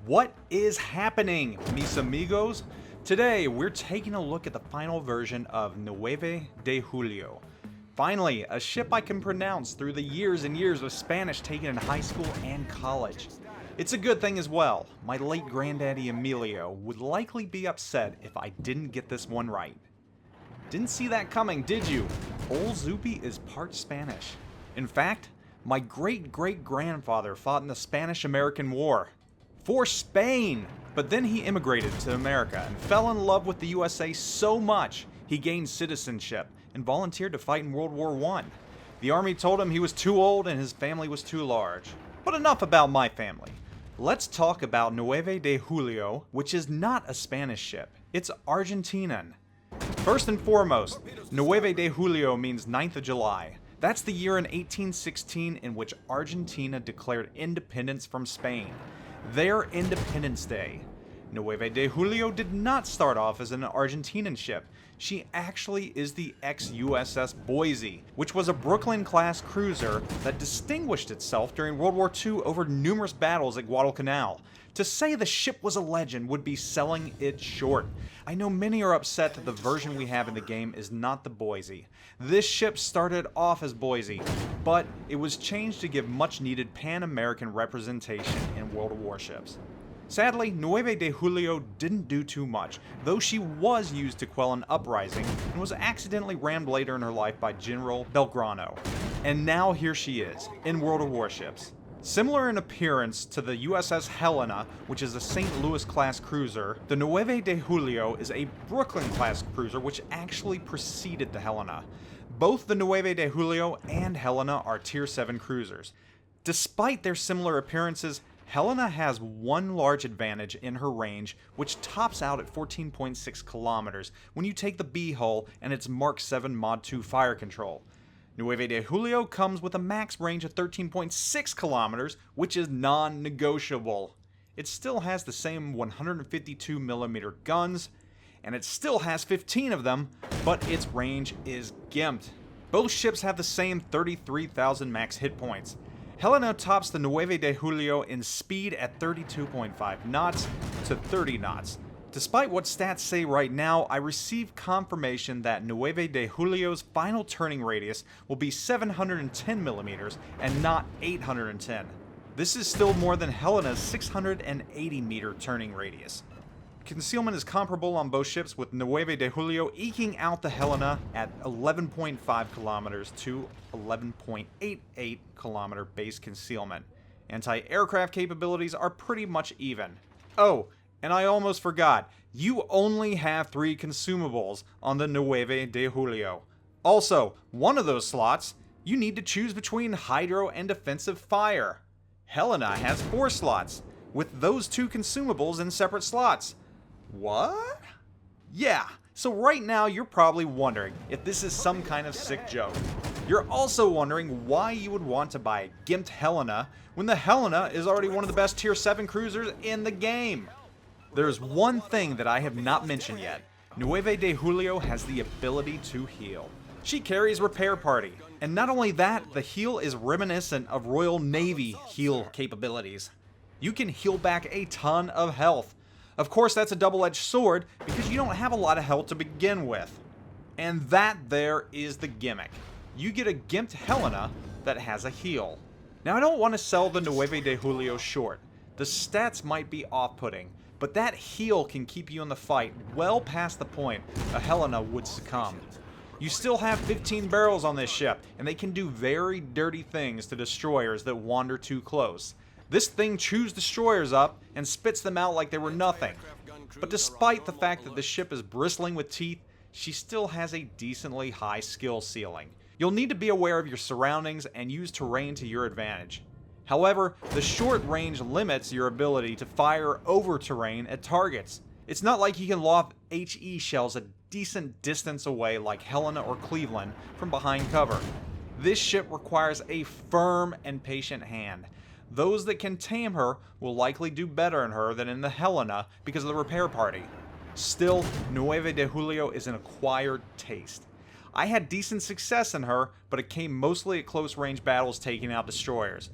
What is happening, mis amigos? Today, we're taking a look at the final version of Nueve de Julio. Finally, a ship I can pronounce through the years and years of Spanish taken in high school and college. It's a good thing as well. My late granddaddy Emilio would likely be upset if I didn't get this one right. Didn't see that coming, did you? Old Zoopy is part Spanish. In fact, my great-great-grandfather fought in the Spanish-American War. For Spain! But then he immigrated to America and fell in love with the USA so much he gained citizenship and volunteered to fight in World War I. The army told him he was too old and his family was too large. But enough about my family. Let's talk about Nueve de Julio, which is not a Spanish ship. It's Argentinian. First and foremost, Nueve de Julio means 9th of July. That's the year in 1816 in which Argentina declared independence from Spain. Their Independence Day. Nueve de Julio did not start off as an Argentinian ship. She actually is the ex-USS Boise, which was a Brooklyn-class cruiser that distinguished itself during World War II over numerous battles at Guadalcanal. To say the ship was a legend would be selling it short. I know many are upset that the version we have in the game is not the Boise. This ship started off as Boise, but it was changed to give much needed Pan-American representation in World of Warships. Sadly, Nueve de Julio didn't do too much, though she was used to quell an uprising and was accidentally rammed later in her life by General Belgrano. And now here she is, in World of Warships. Similar in appearance to the USS Helena, which is a St. Louis-class cruiser, the Nueve de Julio is a Brooklyn-class cruiser which actually preceded the Helena. Both the Nueve de Julio and Helena are Tier 7 cruisers. Despite their similar appearances, Helena has one large advantage in her range, which tops out at 14.6 kilometers when you take the B hull and its Mark 7 Mod 2 fire control. Nueve de Julio comes with a max range of 13.6 kilometers, which is non-negotiable. It still has the same 152mm guns, and it still has 15 of them, but its range is gimped. Both ships have the same 33,000 max hit points. Helena tops the Nueve de Julio in speed at 32.5 knots to 30 knots. Despite what stats say right now, I received confirmation that Nueve de Julio's final turning radius will be 710mm and not 810. This is still more than Helena's 680-meter turning radius. Concealment is comparable on both ships, with Nueve de Julio eking out the Helena at 11.5 kilometers to 11.88 kilometer base concealment. Anti-aircraft capabilities are pretty much even. Oh, and I almost forgot, you only have 3 consumables on the Nueve de Julio. Also, one of those slots, you need to choose between hydro and defensive fire. Helena has 4 slots, with those 2 consumables in separate slots. What? Yeah, so right now you're probably wondering if this is some kind of sick joke. You're also wondering why you would want to buy a gimped Helena when the Helena is already one of the best Tier 7 cruisers in the game. There's one thing that I have not mentioned yet. Nueve de Julio has the ability to heal. She carries Repair Party, and not only that, the heal is reminiscent of Royal Navy heal capabilities. You can heal back a ton of health. Of course, that's a double-edged sword because you don't have a lot of health to begin with. And that there is the gimmick. You get a gimped Helena that has a heal. Now, I don't want to sell the Nueve de Julio short. The stats might be off-putting, but that heal can keep you in the fight well past the point a Helena would succumb. You still have 15 barrels on this ship, and they can do very dirty things to destroyers that wander too close. This thing chews destroyers up and spits them out like they were nothing. But despite the fact that the ship is bristling with teeth, she still has a decently high skill ceiling. You'll need to be aware of your surroundings and use terrain to your advantage. However, the short range limits your ability to fire over terrain at targets. It's not like you can loft HE shells a decent distance away like Helena or Cleveland from behind cover. This ship requires a firm and patient hand. Those that can tame her will likely do better in her than in the Helena because of the Repair Party. Still, Nueve de Julio is an acquired taste. I had decent success in her, but it came mostly at close range battles taking out destroyers.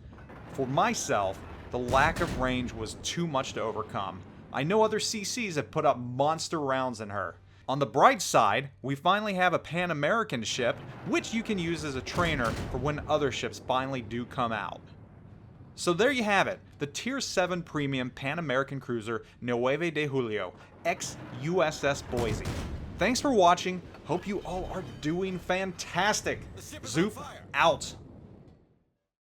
For myself, the lack of range was too much to overcome. I know other CCs have put up monster rounds in her. On the bright side, we finally have a Pan-American ship, which you can use as a trainer for when other ships finally do come out. So there you have it, the Tier 7 Premium Pan-American Cruiser Nueve de Julio, ex-USS Boise. Thanks for watching, hope you all are doing fantastic. Zoop out.